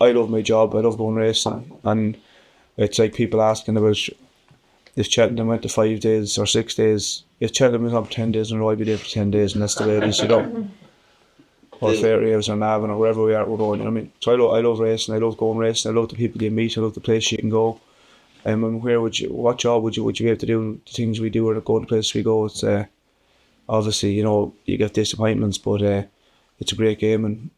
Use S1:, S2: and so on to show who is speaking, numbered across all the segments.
S1: I love my job. I love going racing, and it's like people asking about if Cheltenham went to 5 days or 6 days. If Cheltenham was up 10 days in a row, I'd be there for 10 days, and that's the way it is, you know. Or Fairhaves or Navan or wherever we're going, you know what I mean? So I love racing, I love going racing, I love the people you meet, I love the place you can go. And what job would you be able to do the things we do or go to the places we go? It's obviously, you know, you get disappointments, but it's a great game, and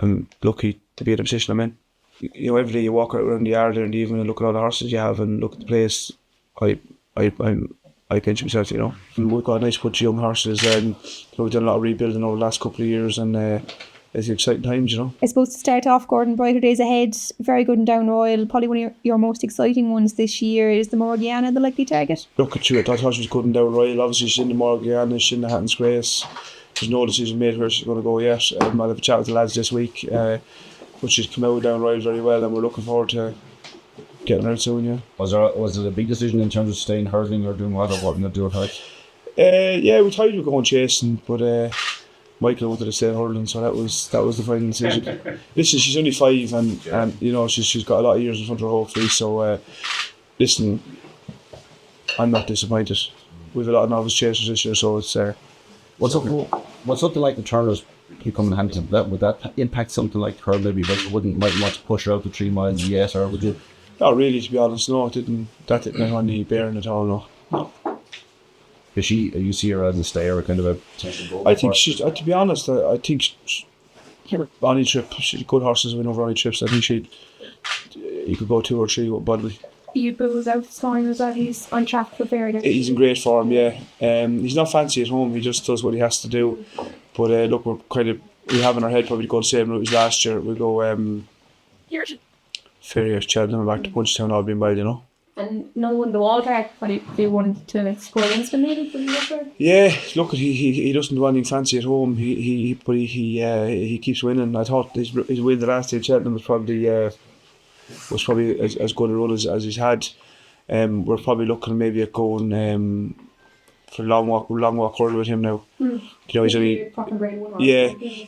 S1: I'm lucky to be in the position I'm in. You know, every day you walk around the yard there in the evening and look at all the horses you have and look at the place. I pinch myself, you know. And we've got a nice bunch of young horses, and you know, we've done a lot of rebuilding over the last couple of years, and it's exciting times, you know.
S2: I suppose to start off, Gordon, brighter days ahead, very good in Down Royal, probably one of your most exciting ones this year. Is the Morgiana the likely target?
S1: Look at you, I thought she was good in Down Royal. Obviously she's in the Morgiana, she's in the Hatton's Grace. There's no decision made where she's going to go yet. I'll have a chat with the lads this week, but she's come out Down Royal very well, and we're looking forward to getting her soon, yeah.
S3: Was it a big decision in terms of staying hurdling or doing what, or what not do with her?
S1: Yeah, we tried to go chasing, but Michael wanted to stay hurdling, so that was the final decision. Listen, she's only 5, and you know she's got a lot of years in front of her, hopefully. So listen, I'm not disappointed. We've a lot of novice chasers this year, so it's.
S3: What's something like the Turners you come in hand to that? Would that impact something like her maybe? But you might want to push her out to 3 miles yet, or would you?
S1: Not really, to be honest. No, that didn't have any bearing at all. No.
S3: Because you see her as a stayer, kind of a potential goal.
S1: I think she's. To be honest, I think on any trip, she's good horses win over any trips. I think you could go 2 or 3 with Budley.
S2: You booze out this morning as well. He's on track for Fairhaves.
S1: He's in great form, yeah. He's not fancy at home. He just does what he has to do. But look, we have in our head probably to go the same route as last year. We go Fairhaves, Cheltenham, back to Punchestown, all being well, you know.
S2: And no one the wall track, but if they wanted to score against him, maybe for the upper.
S1: Yeah, look, he doesn't do anything fancy at home. He keeps winning. I thought his win the last day at Cheltenham was probably as good a run as he's had. We're probably looking maybe at going for long walk hurdle with him now. You know, he's only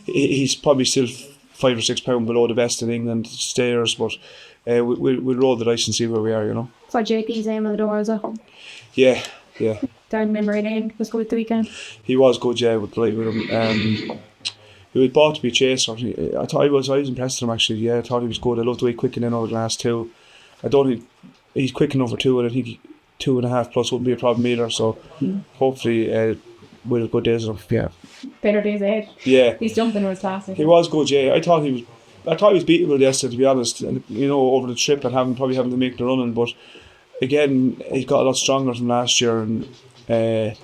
S1: he's probably still 5 or 6 pounds below the best in England stayers, but we'll roll the dice and see where we are, you know.
S2: So JP's aim on the door as well.
S1: Yeah.
S2: Down memory lane was good the weekend. He
S1: was good, yeah. With him. He was bought to be a chaser. I thought I was impressed with him actually. Yeah, I thought he was good. I loved the way he quickened in over the last 2. I don't think he's quickened over 2, and I think 2.5 plus wouldn't be a problem either. So hopefully we'll have good days of him. Yeah.
S2: Better days ahead.
S1: Yeah.
S2: He's jumping was classic.
S1: He was good, yeah. I thought he was beatable yesterday, to be honest. And, you know, over the trip and probably having to make the running, but again, he got a lot stronger from last year, and I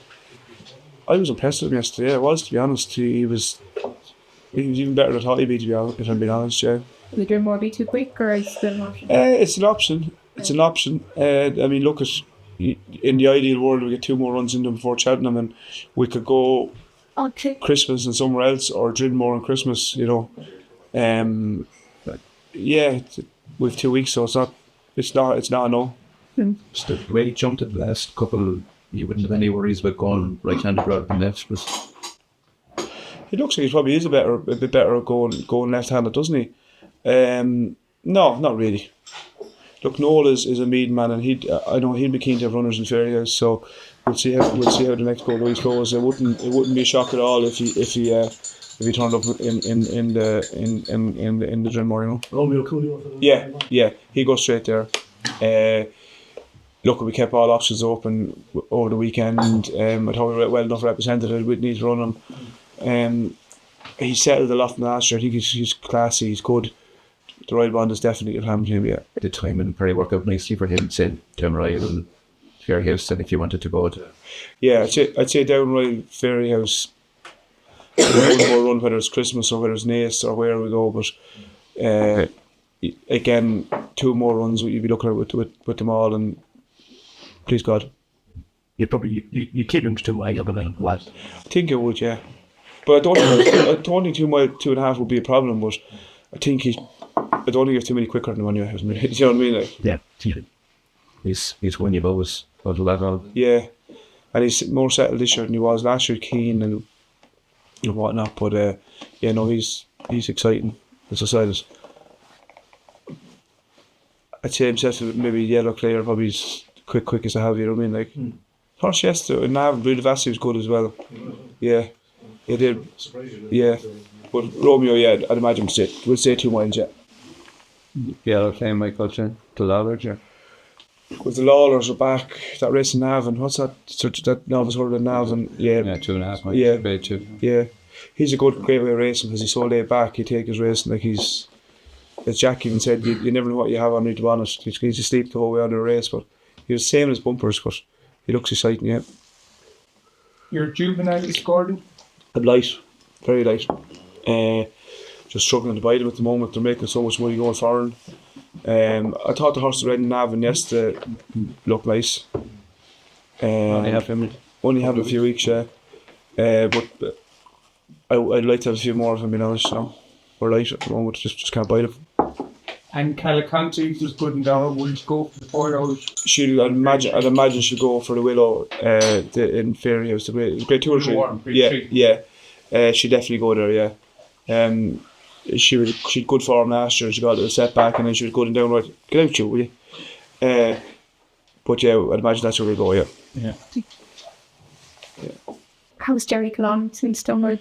S1: was impressed with him yesterday. I was, to be honest. He was even better than I thought he'd be, to be honest, if I'm being honest, yeah.
S2: Would Drimore be too quick, or is it still an option?
S1: It's an option. I mean, look, in the ideal world, we get 2 more runs into him before Cheltenham, and we could go Christmas and somewhere else, or Drimore and Christmas, you know. Yeah, we've 2 weeks, so it's not a no.
S3: So the way he jumped at the last couple, you wouldn't have any worries about going right-handed rather than left.
S1: He looks like he probably is a bit better going left-handed, doesn't he? No, not really. Look, Noel is a Mead man, and I know he'd be keen to have runners in Fairhaves, so we'll see how the next couple of weeks goes. It wouldn't be a shock at all if he turned up in the Drinmore, you know.
S4: Romeo Cooley.
S1: Yeah, he goes straight there. Look, we kept all options open over the weekend. I thought we were well enough represented. We'd need to run him. He settled a lot from last year. I think he's classy. He's good. The Royal Bond is definitely a plan to him. Yeah.
S3: The time and probably work out nicely for him. Said Down Royal and Fairhaves. And if you wanted to go to.
S1: Yeah, I'd say Down Royal, Fairhaves. One more run, whether it's Christmas or whether it's Naas or where we go, but again, 2 more runs you'd be looking at with them all, and please God.
S4: You keep him to 2 miles of it, what?
S1: I think it would, yeah. But I don't think 2 miles, 2.5 would be a problem, but I don't think he has too many quicker than him anyway. Do you know what I mean? Like,
S4: yeah.
S3: He's one you've always got a lot of.
S1: Yeah, and he's more settled this year than he was last year, keen and whatnot. But he's exciting. As I said, I'd say himself maybe yellow clay or probably as quick as I have, you know what I mean? Like, horse yesterday, and Nav, really Vassie was good as well. Yeah, he did. Yeah, but Romeo, yeah, I'd imagine we'll say 2 miles, yeah.
S3: Yeah, okay, Michael, to Lallard, yeah.
S1: Because the Lawlers are back, that race in Nav, and what's that? That novice order in Nav, and
S3: Yeah, 2.5 miles.
S1: Yeah.
S3: Grade 2.
S1: yeah. He's a great way of racing because he's so laid back. He take his racing like he's, as Jack even said, you never know what you have on you, to be honest. He's asleep the whole way on the race, but he was the same as bumpers, but he looks exciting, yeah.
S4: Your juvenile is Gordon.
S1: And light, very light. Just struggling to buy them at the moment. They're making so much money going foreign. I thought the horse red in Navan yesterday looked nice.
S3: I have him.
S1: Only had him a few weeks, yeah. But I'd like to have a few more of them, you know. So we're light at the moment, just can't buy them.
S4: And Calicanti just putting down, will you go for the 4 hours?
S1: I'd imagine she'll go for the Willow in Fairy House. Grade 2 or 3. Yeah. She'd definitely go there, yeah. She'd good form last year. She got a little setback and then she was good and downright. Get out, you, will you? But yeah, I'd imagine that's where we'll go, yeah.
S2: How's Jerry Cullen since Stonewall?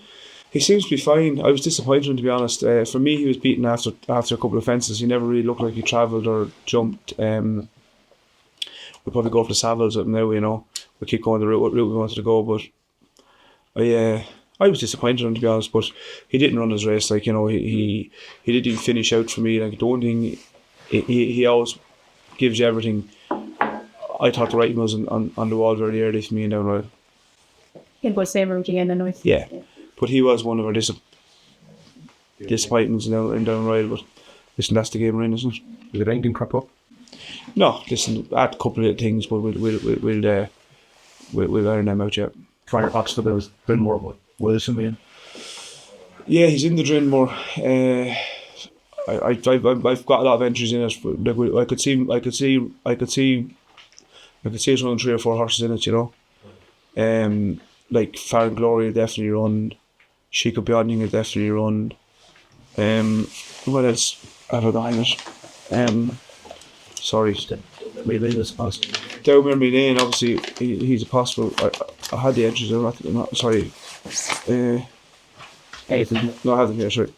S1: He seems to be fine. I was disappointed, to be honest. For me, he was beaten after a couple of fences. He never really looked like he travelled or jumped. We'll probably go for the Savills up now, you know. We'll keep going the route we wanted to go, but I was disappointed in him, to be honest, but he didn't run his race. Like, you know, he didn't even finish out for me. Like, the only thing, he always gives you everything. I thought the writing was on the wall very early for me and down right.
S2: He'll go same route again, anyway.
S1: Yeah, but he was one of our disappointments in down Royal, but listen, that's the game we're in, isn't it?
S4: Did anything crop up?
S1: No, listen, add a couple of things, but we'll iron them out, yeah.
S4: Firefox for those, been more about Wilson being.
S1: Yeah, he's in the Drin more. I've got a lot of entries in it. But like, I could see us running 3 or 4 horses in it, you know. Like Farron Glory will definitely run. She could be on will definitely run. What else have I got in it? Sorry. Down Memory Lane, obviously he's a possible. I had the entries. I'm not sorry. No, I have them here. Sorry.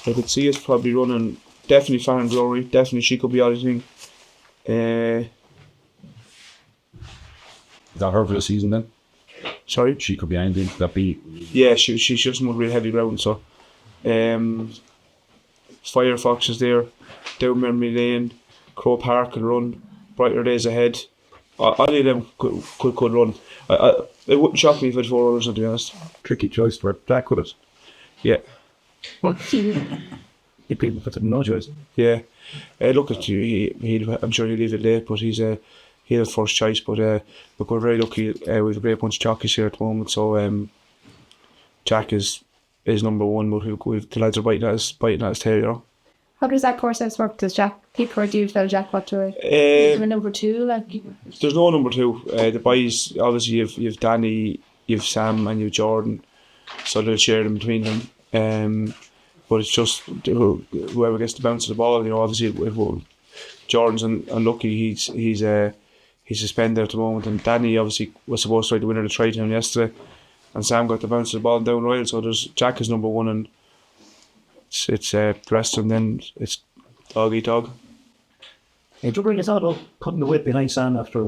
S1: I could see us probably running. Definitely Farron Glory. Definitely she could be auditing.
S3: Is that her for the season then?
S1: Sorry?
S3: She could be ending. That be.
S1: Yeah, she's just on real heavy ground, so. Firefox is there. Down Memory Lane. Crow Park can run. Brighter Days Ahead. Any of them could run. It wouldn't shock me if it had 4 others, to be honest.
S4: Tricky choice for Jack with us.
S1: Yeah.
S4: If people put no choice.
S1: Yeah. Look at you. I'm sure he'll leave it late, but he'll have first choice. But look, we're very lucky. We have a great bunch of jockeys here at the moment. So Jack is number 1, but the lads are biting at his tail, you know.
S2: How does that process work? Does Jack pick or do you tell Jack what to is there a number 2? Like,
S1: there's no number 2. The boys, obviously, you've Danny, you've Sam, and you've Jordan, so they'll share them between them. But it's just whoever gets the bounce of the ball. You know, obviously, if Jordan's unlucky, he's suspended at the moment, and Danny obviously was supposed to try the winner of the try to him yesterday, and Sam got the bounce of the ball down Royal. So there's Jack is number 1, and it's the rest of them. Then it's dog eat dog.
S4: Hey, do you bring us out of putting the weight behind Sam after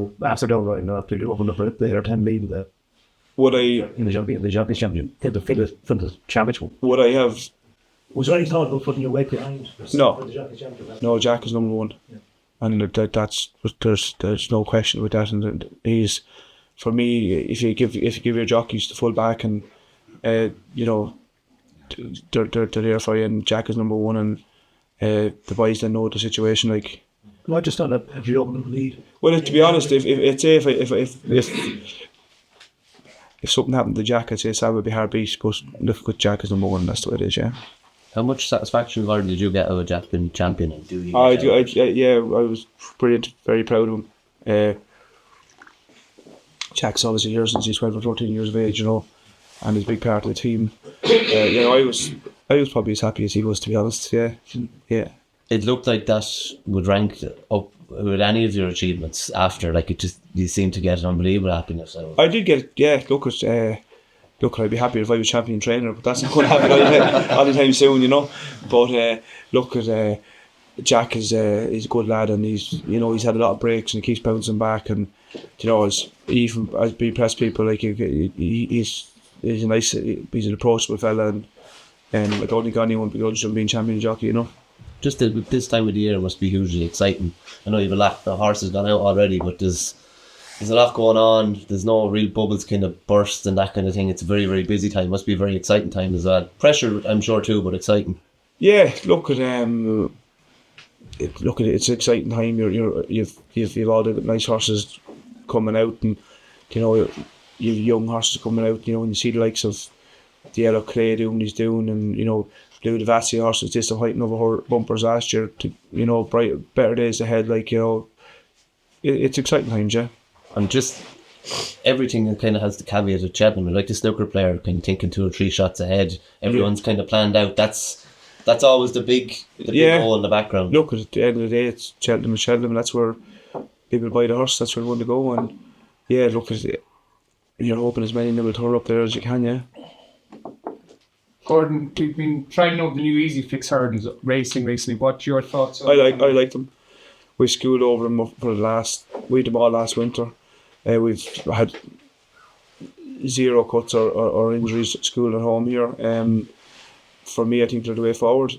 S4: down right now after you opened up it there 10 lead there?
S1: Would I
S4: in the Jockey Champion? Hit the figure from the championship.
S1: Would I have?
S4: Was there any thought about putting your weight behind?
S1: No.
S4: The Jockey Champion?
S1: No, Jack is number 1, and that's there's no question with that. And he's, for me, if you give your jockeys the full back, and you know, they're there for you, and Jack is number 1, and the boys then know the situation. Like,
S4: Well, I just thought that if you open the lead.
S1: well, to be honest, if something happened to Jack, I'd say Sam would be hard beat. But look, with Jack is number 1, that's the way it is. Yeah.
S3: How much satisfaction, Gordon, did you get out of Jack being champion? And do you?
S1: I was brilliant, very proud of him. Jack's obviously here since he's 12 or 14 years of age, you know, and he's a big part of the team. You know, I was I was probably as happy as he was, to be honest. Yeah.
S3: It looked like that would rank up with any of your achievements after. Like, it just, you seem to get an unbelievable happiness out of it.
S1: I did get, look, I'd be happy if I was champion trainer, but that's not going to happen anytime soon, you know. But look at Jack is he's a good lad, and he's had a lot of breaks and he keeps bouncing back, and as we press people, like he's a nice, he's an approachable fella, and I don't think anyone begrudges him being champion jockey,
S3: Just this time of the year must be hugely exciting. I know you've a lot, the horse has gone out already, but there's a lot going on. There's no real bubbles kind of burst and that kind of thing. It's a very, very busy time. Must be a very exciting time as well. Pressure, I'm sure too, but exciting.
S1: Yeah, look at it's an exciting time. You've all the nice horses coming out, and you've young horses coming out. And you see the likes of the Yellow Clay doing what he's doing, and Blue the Vassy horses just fighting over her bumpers last year. To better days ahead. It's exciting times, yeah.
S3: And just everything that kind of has the caveat of Cheltenham. Like the snooker player, kind of thinking 2 or 3 shots ahead. Everyone's kind of planned out. That's always the big goal in the background.
S1: Look, at the end of the day, it's Cheltenham. That's where people buy the horse. That's where they want to go. And yeah, look, you're hoping as many nibble turn up there as you can. Yeah.
S5: Gordon, we've been trying out the new Easy Fix hurdles racing recently. What's your thoughts on
S1: I like them. We schooled over them we did them all last winter. We've had 0 cuts or injuries at school at home here. For me, I think they're the way forward.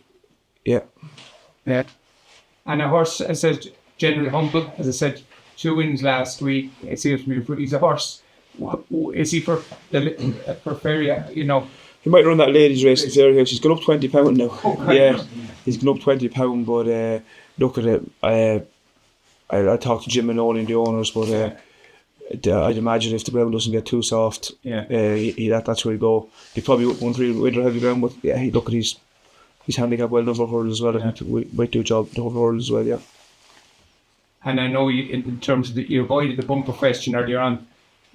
S1: Yeah.
S5: Yeah. And a horse, as I said, generally humble. As I said, 2 wins last week. It seems to me he's a horse. Is he for Feria?
S1: He might run that ladies' race in Fair House. He's gone up £20 now.
S5: Okay.
S1: Yeah, he's gone up £20. But look at it. I talked to Jim and Ollie, the owners, but I'd imagine if the ground doesn't get too soft, that's where he'll go. He probably won't really winter heavy ground, but yeah, he's handicapped well enough for hurdles as well. I think we might do a job over hurdles as well. Yeah.
S5: And I know you, in terms of you avoided the bumper question earlier on.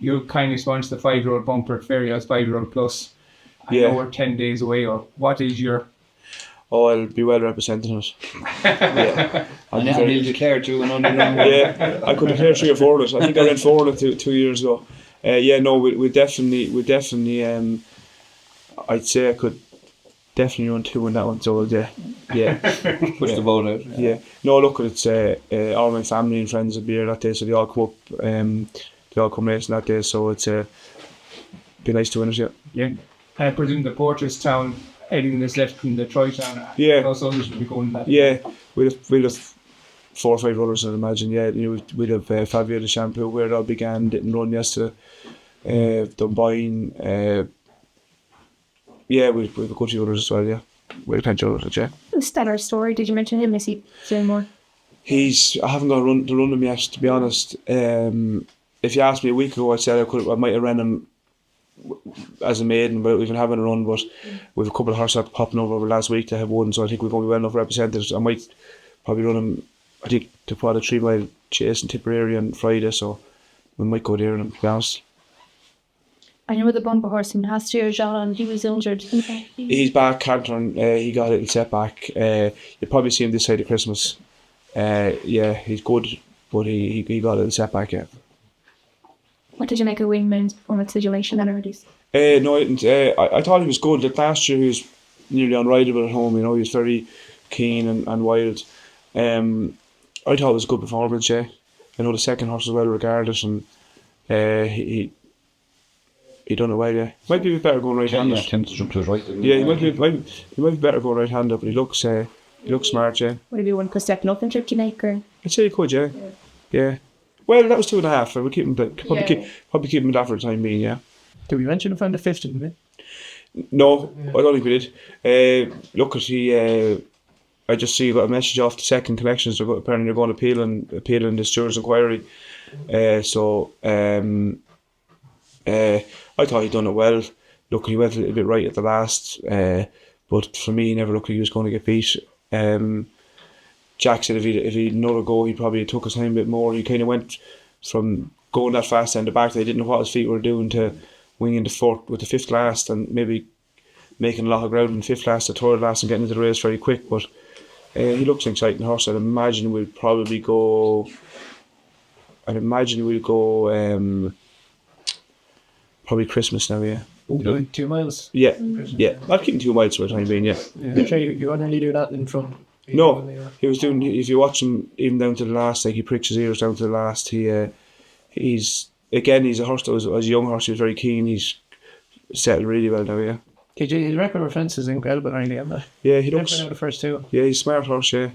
S5: You kindly sponsored the 5-year-old bumper at Feria as 5-year-old plus. I know we're 10 days away. Or what is your?
S1: Oh, I'll be well representing it. Yeah.
S6: And he'll declare 2 and under.
S1: Yeah, I could declare 3 or 4 of it. I think I ran 4 of it 2 years ago. We definitely. I'd say I could definitely run 2 in that one. So yeah.
S6: Push the boat out.
S1: Yeah. No, look, it's all my family and friends will be here that day, so they all come up. They all come racing that day, so it's be nice to win it. Yeah.
S5: Yeah. I presume the Porterstown, anything that's left from the Troytown.
S1: Yeah.
S5: Those others will be going back.
S1: Yeah. We'll have 4 or 5 runners, I'd imagine. Yeah. We'd have Fabio de Shampoo, where it all began, didn't run yesterday. Dunboyne. We've a good few others as well. Yeah. We'll plenty of others. Yeah.
S2: Stellar Story. Did you mention him? Is he doing more?
S1: I haven't got to run him yet, to be honest. If you asked me a week ago, I'd say I might have ran him as a maiden, but we've been having a run. But we've a couple of horses popping over last week to have won, so I think we've only well enough represented. I might probably run him. I think to put a 3-mile chase in Tipperary on Friday, so we might go there. And to be honest,
S2: I know the bumper horse in last year, Jean, he was injured.
S1: He's back, Cantern. He got a little setback. You'll probably see him this side of Christmas. He's good, but he got a little setback. Yeah.
S2: What did you make of Wingman's performance? Did you like Shenanigans?
S1: No, I thought he was good. Like last year, he was nearly unrideable at home. He was very keen and wild. I thought it was a good performance. Yeah, I know the second horse was well regarded, and he done it well. Yeah, might be a bit better going right-handed.
S6: Yeah, tends to jump to his right.
S1: Yeah, he might be better going right-handed, but he looks smart. Yeah.
S2: Would it be one for stepping up in trip you make, or?
S1: I'd say he could. Yeah. Well, that was 2.5. We'll keep him. Probably keep him that for the time being. Yeah.
S5: Did we mention him on the 5th, didn't we?
S1: No, I don't think we did. Look at I just see you got a message off the second connections. Apparently they're going to appeal in the steward's inquiry. I thought he'd done it well. Look, he went a little bit right at the last, but for me, he never looked like he was going to get beat. Jack said if he'd another go, he probably took his time a bit more. He kind of went from going that fast down the back, they didn't know what his feet were doing, to winging the fourth with the 5th last, and maybe making a lot of ground in 5th last to 3rd last and getting into the race very quick. But he looks an exciting horse. I'd imagine we'll probably go. Probably Christmas now, yeah.
S5: Doing 2 miles.
S1: Yeah, I'll keep him 2 miles for the time being, yeah.
S5: Sure, you only do that in front.
S1: No, he was doing. If you watch him, even down to the last, like he pricks his ears down to the last. He's a horse that was as a young horse. He was very keen. He's settled really well now. Yeah.
S5: His record of fence is incredible, really, isn't it?
S1: Yeah, he looks.
S5: The first 2.
S1: Yeah, he's a smart horse. Yeah,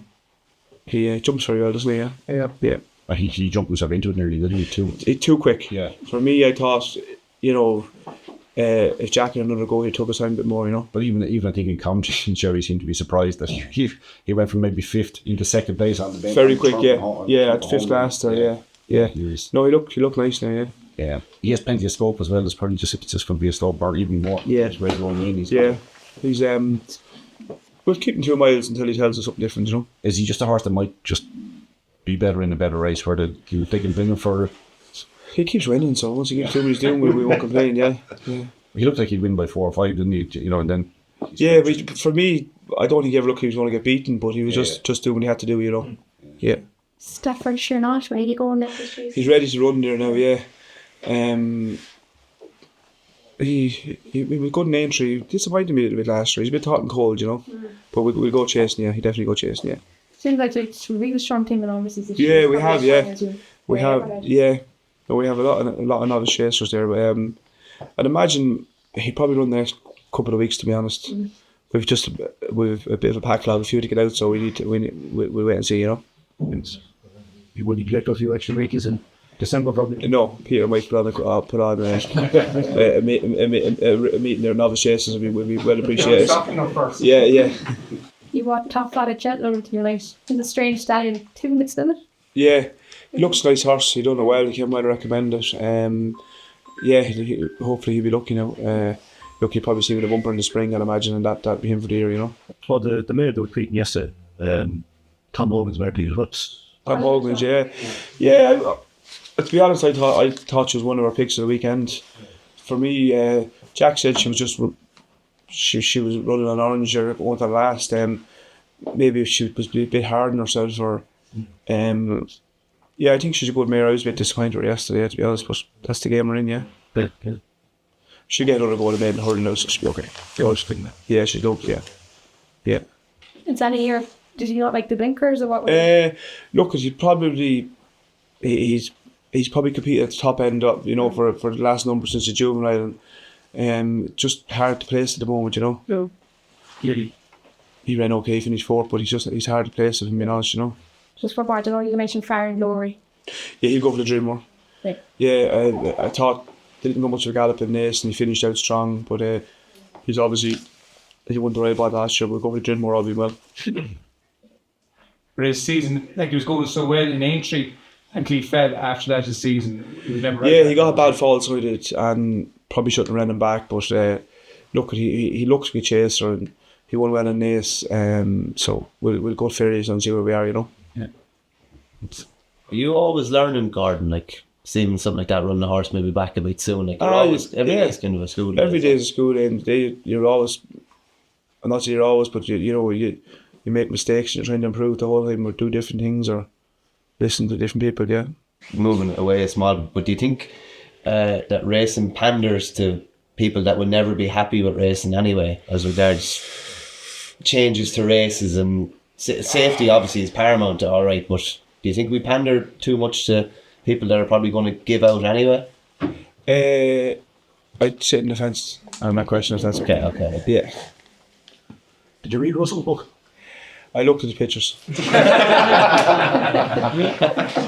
S1: he jumps very well, doesn't he? Yeah.
S5: Yeah.
S4: I think he jumped himself into it nearly, didn't he, too?
S1: It's too quick.
S4: Yeah.
S1: For me, I thought, if Jockey had another go, he took his time a bit more,
S4: But even I think in competition, Sherry seemed to be surprised that he went from maybe 5th into 2nd place on the bench.
S1: Very quick, yeah. At 5th last there, yeah. No, he looked nice now, yeah.
S4: Yeah. He has plenty of scope as well. It's probably just going to be a slow bar, even more.
S1: Yeah.
S4: He's
S1: He's we'll keep him 2 miles until he tells us something different,
S4: Is he just a horse that might just be better in a better race where they can bring him for?
S1: He keeps winning, so once he keeps doing what he's doing, we won't complain, yeah.
S4: He looked like he'd win by 4 or 5, didn't he? And then.
S1: Yeah, but for me, I don't think he ever looked like he was going to get beaten, but he was just doing what he had to do, Yeah.
S2: Staffordshire not ready to go next week.
S1: He's ready to run there now, yeah. He was good in entry. He disappointed me a little bit last year. He's a bit hot and cold, But we'll go chasing, yeah. He definitely go chasing, yeah.
S2: Seems like it's a really strong team in overseas this
S1: year.
S2: year.
S1: We have, yeah. We have a lot of novice chasers there. But I'd imagine he'd probably run the next couple of weeks, to be honest. We've a bit of a pack log, a few to get out, so we'll wait and see,
S4: He wouldn't collect a few extra weeks in December, probably.
S1: No, Peter might put on a meeting there, novice chasers, and we well appreciated. Yeah.
S2: You want top flat at Chetler to your life. He's a strange stallion. 2 minutes, didn't it?
S1: Yeah, he looks a nice horse. He done it well. He came well recommend it. Hopefully he'll be lucky now. He'll probably see with a bumper in the spring, I'd imagine, and that'd be him for the year,
S4: Well, the mare that was beaten yesterday, Tom Hogan's mare, Peter.
S1: Tom Hogan's, yeah. Yeah, to be honest, I thought she was one of our picks of the weekend. For me, Jack said she was just. She was running on orange or going to the last. Maybe she was a bit hard on herself, or I think she's a good mare. I was a bit disappointed with her yesterday, to be honest, but that's the game we're in, yeah. She'll get another go to maiden hurling now, so she'll be okay. Yeah, she's dope, yeah.
S2: It's any year. Did he not like the blinkers or what?
S1: Look, because he's probably competed at the top end up, for the last number since the juvenile. Just hard to place at the moment,
S2: No.
S1: He ran okay, finished 4th, but he's hard to place, if I'm being honest,
S2: Just for part, I know you mentioned Farr and Glory.
S1: Yeah, he'll go for the Dreamer.
S2: Right.
S1: Yeah, I thought they didn't go much of a gallop in this, and he finished out strong, but he won the rail by last year. We'll go for the Dreamer, all be well.
S5: For his season, he was going so well in entry until he fell after that this season. He
S1: got a bad fall sided and probably shouldn't have ran him back, but look, he looks like a chaser and he won well in this, so we'll go to Ferries and see where we are,
S3: Yeah. Are you always learning, Gordon, seeing something like that, running a horse maybe back a bit soon? Every day is kind of a school day.
S1: Every day is a school day, and you're always, I'm not saying you're always, but you make mistakes and you're trying to improve the whole time, or do different things, or listen to different people, yeah.
S3: Moving away a small, but do you think that racing panders to people that will never be happy with racing anyway, as regards changes to races, and safety obviously is paramount, all right, but do you think we pander too much to people that are probably going to give out anyway?
S1: I'd sit in the fence on that question, if that's
S3: okay.
S1: Yeah.
S4: Did you read Russell's book?
S1: I looked at the pictures. He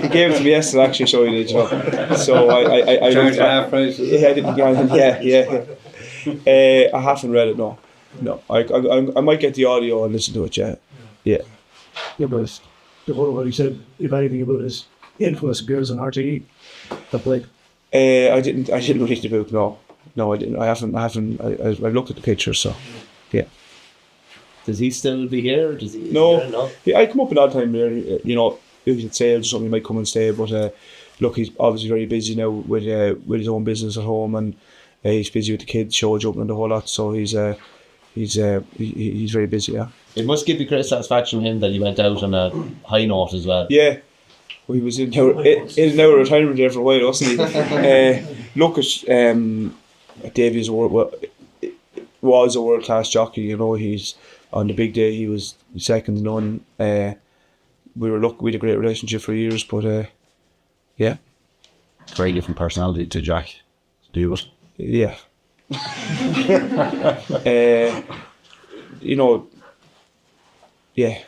S1: gave it to me yesterday, actually, so he did, So I
S6: Charge half price.
S1: Yeah. I haven't read it, no. I might get the audio and listen to it, yeah.
S4: Yeah, but the whole what he said, if anything about his influence appears on RTE, the plate.
S1: I didn't read the book, no, I didn't. I've looked at the pictures, so yeah.
S3: Does he still be here? Does he?
S1: No. I come up an odd time there. If he's at sales or something, he might come and stay. But look, he's obviously very busy now with his own business at home, and he's busy with the kids, show jumping and the whole lot. So he's he's very busy. Yeah.
S3: It must give you great satisfaction with him that he went out on a high note as well.
S1: Yeah. He was in now retirement there for a while, wasn't he? Look at Davies was a world class jockey. You know, he's on the big day. He was second to none. We had a great relationship for years, but yeah.
S4: Very different personality to Jack. Do you?
S1: Yeah. You know. Yeah.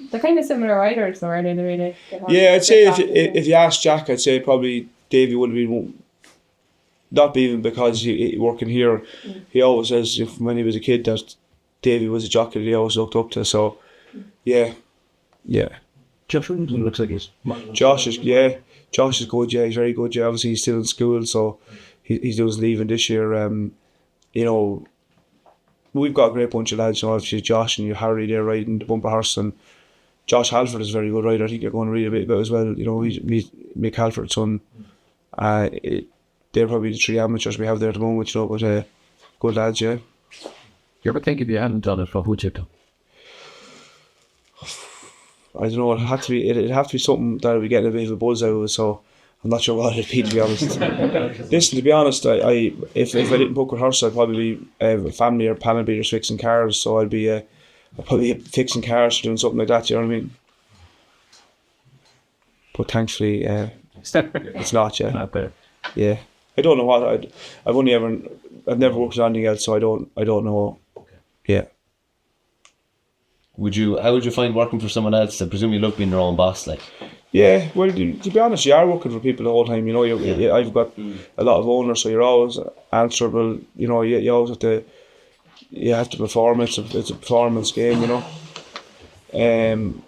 S7: They're kind of similar riders, though, aren't they? Really.
S1: Yeah, I'd say if you ask Jack, I'd say probably Davey would have been, not even because he working here. He always says when he was a kid that Davey was a jockey that he always looked up to. So, yeah.
S4: Josh Williamson looks like he's...
S1: Josh is good. Yeah, he's very good. Yeah, obviously he's still in school, so he's doing his leaving this year. You know, we've got a great bunch of lads. You know, obviously Josh and you Harry there riding the bumper horse, and Josh Halford is a very good rider. I think you're going to read a bit about as well. You know, he's Mick Halford's son. They're probably the three amateurs we have there at the moment. You know, but good lads, yeah.
S4: You ever think if you hadn't done it, what would you have done?
S1: I don't know. It'd have to be something that I'd be getting a bit of a buzz out of. So I'm not sure what it'd be, to be honest. Listen, to be honest, if I didn't book a horse, I'd probably be a family or panel beaters fixing cars. So I'd probably be fixing cars or doing something like that. You know what I mean? But thankfully, it's not. Yeah.
S4: Not there.
S1: Yeah. I don't know what I've never worked on anything else, so I don't know. Yeah.
S3: How would you find working for someone else? I presume you love being your own boss, like.
S1: Yeah, well, to be honest, you are working for people the whole time. You know, I've got a lot of owners, so you're always answerable. You know, you always have to perform. It's a performance game. You know,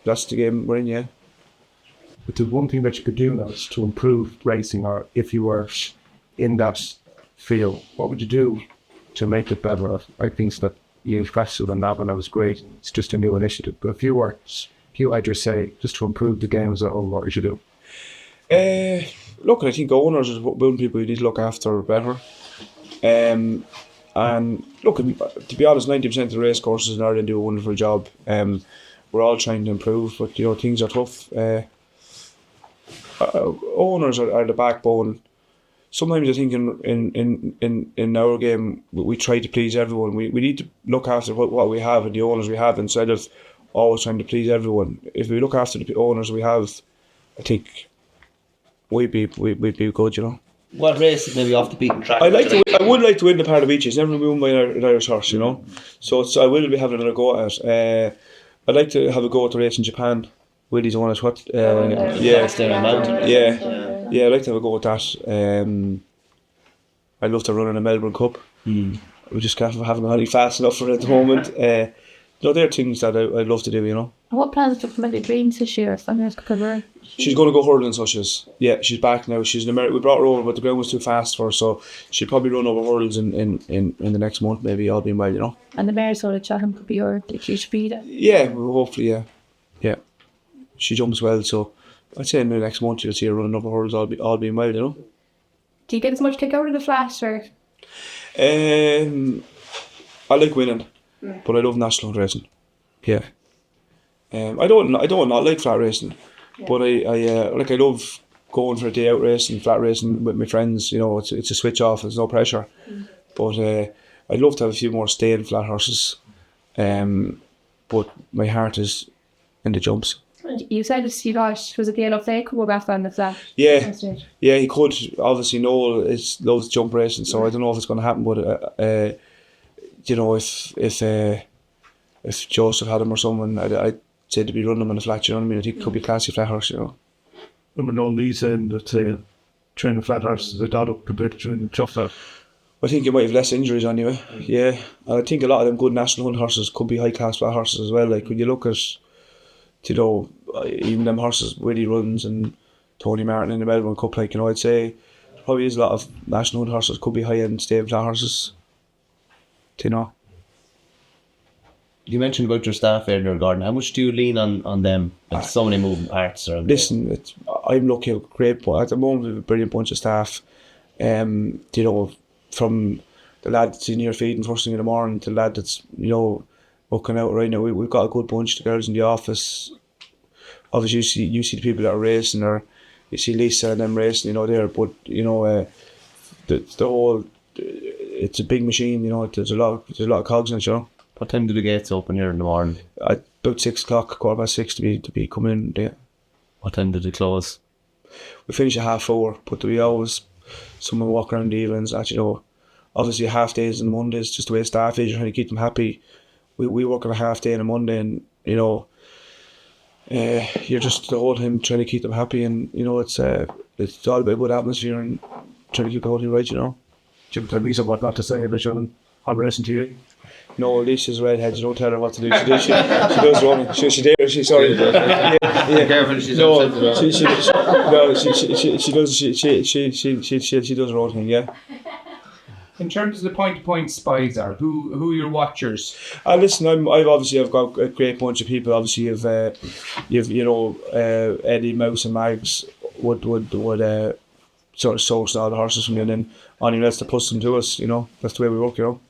S1: that's the game we're in. Yeah.
S8: But the one thing that you could do now is to improve racing, or if you were in that field, what would you do to make it better? I think that you invested in that when I was great. It's just a new initiative. But if I'd just say, just to improve the game as a whole, what you should do?
S1: Look, I think owners is one people you need to look after better. And look, to be honest, 90% of the race courses in Ireland do a wonderful job. We're all trying to improve, but you know, things are tough. Owners are the backbone. Sometimes I think in our game we try to please everyone. We need to look after what we have and the owners we have instead of always trying to please everyone. If we look after the owners we have, I think we'd be good, you know.
S3: What race maybe off the beaten track?
S1: I would like to win the Part of Beaches. Never been won by an Irish horse, you know. So I will be having another go at it. I'd like to have a go at the race in Japan. Willie's on it. Yeah, I'd like to have a go at that. I'd love to run in a Melbourne Cup. We just haven't got any fast enough for it at the moment. You know, there are things that I'd love to do, you know.
S7: And what plans do Millie Greens this year?
S1: She's going to go hurling, so she's back now. She's in America. We brought her over, but the ground was too fast for her, so she'll probably run over hurls in the next month, maybe, all being well, you know.
S7: And the mare sort of Chatham could be your future speed.
S1: Yeah, well, hopefully, yeah. She jumps well, so I'd say in the next month you'll see her running over hurls, all being well, you know.
S7: Do you get as much kick out of the flash, or?
S1: I like winning, but I love national racing. Yeah. I don't not like flat racing, but I love going for a day out racing, flat racing with my friends. You know, it's a switch off. There's no pressure. But I'd love to have a few more staying flat horses. But my heart is in the jumps.
S7: You said was it the yellow flag could go back on the flat?
S1: Yeah, he could. Obviously, Noel loves jump racing, so I don't know if it's going to happen. But you know, if Joseph had him or someone, I'd say to be running him on the flat. You know what I mean? I think it could be a classy flat horse. You know.
S8: Remember Noel Lee saying that training flat horses is a dot up compared to training tough flat.
S1: I think you might have less injuries anyway. Yeah, and I think a lot of them good national hunt horses could be high class flat horses as well. Like when you look at, you know, even them horses, Willie Runs and Tony Martin in the Melbourne Cup, like, you know, I'd say there probably is a lot of national hunt horses could be high end stable flat horses. Do you know?
S3: You mentioned about your staff earlier, Gordon. How much do you lean on them? There's so many moving parts around.
S1: Listen, I'm lucky, at the moment we have a brilliant bunch of staff. You know, from the lad that's in here feeding first thing in the morning, to the lad that's, you know, working out right now. We've got a good bunch of girls in the office. Obviously, you see the people that are racing, or you see Lisa and them racing, you know, there. But, you know, the whole, it's a big machine, you know. There's a lot of cogs in it, you know.
S3: What time do the gates open here in the morning?
S1: At about 6 o'clock, 6:15 to be coming in there.
S3: What time do they close?
S1: We finish at 4:30, but we always someone walk around the evenings. Actually, you know, obviously half days and Mondays, just the way staff is, you're trying to keep them happy. We work on a half day on a Monday, and you know, you're just the whole time trying to keep them happy, and you know, it's all about good atmosphere and trying to keep the whole thing right, you know.
S4: Jim, tell Lisa what not to say about you on racing TV.
S1: No, Lisa's a redhead. You don't tell her what to do. She does wrong. She dare. She sorry. Yeah.
S6: Careful, she's
S1: No,
S6: upset about
S1: she does her own thing. Yeah.
S5: In terms of the point-to-point spies, are who are your watchers?
S1: Listen, I've got a great bunch of people. Obviously, you've you know, Eddie, Mouse, and Mags would sort of source all the horses from you, and then anyone else to push them to us. You know, that's the way we work. You know.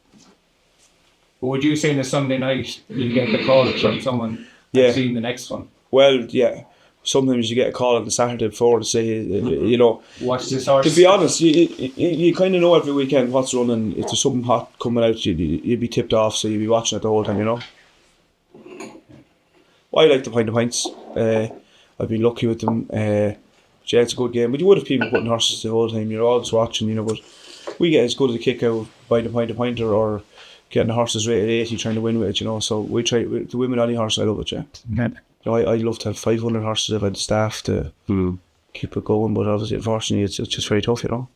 S5: Would you say on a Sunday night you get the call from someone?
S1: Yeah.
S5: Seeing the next one.
S1: Well, yeah. Sometimes you get a call on the Saturday before to say, you know,
S5: watch this horse.
S1: To be honest, you kind of know every weekend what's running. If there's something hot coming out, you'd be tipped off, so you'd be watching it the whole time, you know. Well, I like to find the points. I've been lucky with them. Yeah, it's a good game. But you would have people putting horses the whole time. You're always watching, you know. But we get as good as a kick out by the pointer or getting the horses rated 80, trying to win with it, you know. So we try to win with any horse. I love it, yeah.
S4: Okay.
S1: You know, I love to have 500 horses if I had the staff to keep it going, but obviously, unfortunately, it's just very tough, you know.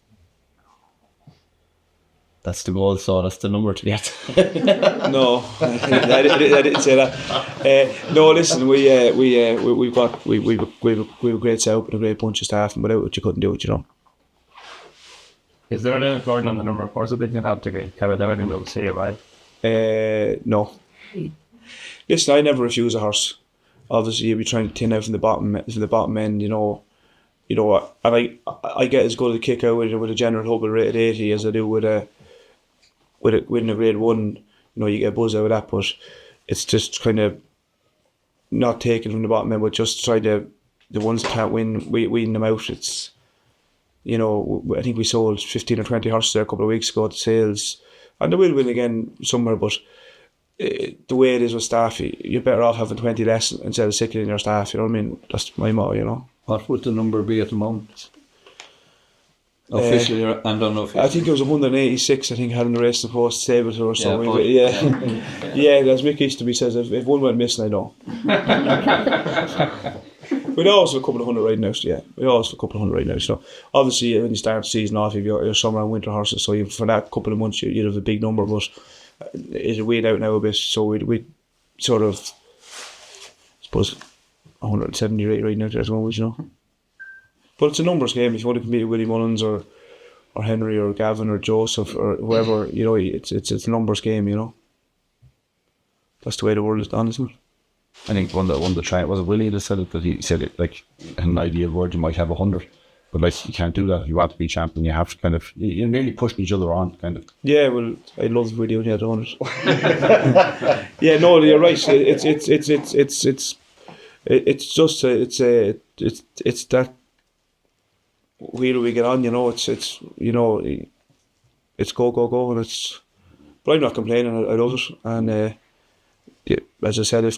S3: That's the goal, so that's the number to get.
S1: No, I didn't say that. No, listen, we've got a great setup and a great bunch of staff, and without it, you couldn't do it, you know.
S4: Is there a limit, Gordon, on the number of horses that you have to get covered? Everything will say it, right?
S1: No. Listen, I never refuse a horse. Obviously, you'll be trying to tin out from the bottom end, you know, and I get as good a kick out with a general hub rated 80 as I do with a winning a grade 1. You know, you get a buzz out of that, but it's just kind of not taken from the bottom end, but just try to, the ones that can't win, weeding them out. It's, you know, I think we sold 15 or 20 horses there a couple of weeks ago at sales, and they will win again somewhere, but the way it is with staff, you're better off having 20 less instead of sickling your staff, you know what I mean? That's my motto, you know.
S6: What would the number be at the moment? Officially and unofficially?
S1: I think it was 186, I think, had in the racing post stable or something.
S6: Yeah,
S1: yeah, as Mick used to be says, if one went missing, I know. We'd always have a couple of hundred right now, so yeah. We always have a couple of hundred right now. So obviously, when you start the season off, you've got your summer and winter horses, so for that couple of months, you'd have a big number, but it'll weighed out now a bit, so we sort of, I suppose, 178 right now at the moment, you know. But it's a numbers game. If you want to compete with Willie Mullins or Henry or Gavin or Joseph or whoever, you know, it's a numbers game, you know. That's the way the world is done, isn't it?
S6: I think one of the try, was it Willie that said it, that he said it like an ideal word, you might have 100. But like, you can't do that. You want to be champion, you have to kind of, you're nearly pushing each other on, kind of.
S1: Yeah, well, I love the video when you had 100. Yeah, no, you're right. It's that wheel we get on, you know. It's you know, it's go, and it's. But I'm not complaining. I love it, and yeah, as I said, if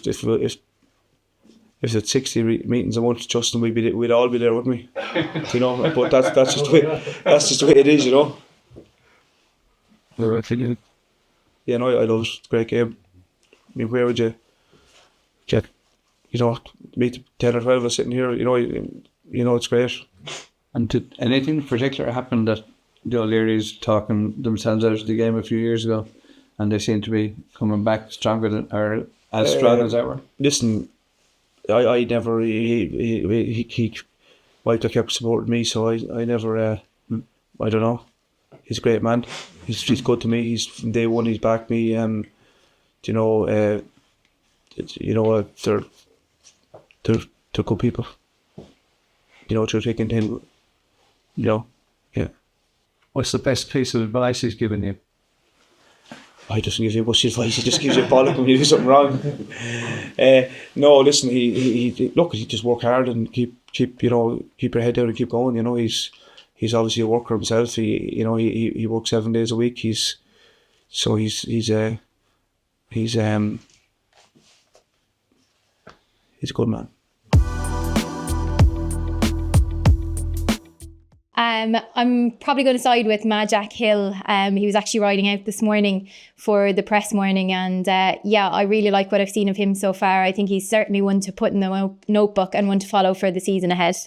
S1: it's 60 meetings a month, Justin, we'd all be there, wouldn't we? You know, but that's just the way it is, you know. Yeah, no, I love it. It's a great game. I mean, where would you get, you know, meet 10 or 12 of us sitting here? You know, it's great.
S6: And did anything particular happen that the O'Learys talking themselves out of the game a few years ago, and they seem to be coming back stronger than, or as strong as ever?
S1: Listen, I never, he Walter kept supporting me, so I never, I don't know. He's a great man. He's good to me. He's from day one. He's backed me. You know, they're good people. You know, through thick and thin. You know, yeah.
S6: What's the best piece of advice he's given you?
S1: he doesn't give you much advice. He just gives you a bollock when you do something wrong. No, listen. He just work hard and keep your head down and keep going. You know, he's obviously a worker himself. He works 7 days a week. He's a good man.
S9: I'm probably going to side with Jack Hill. He was actually riding out this morning for the press morning, and I really like what I've seen of him so far. I think he's certainly one to put in the notebook and one to follow for the season ahead.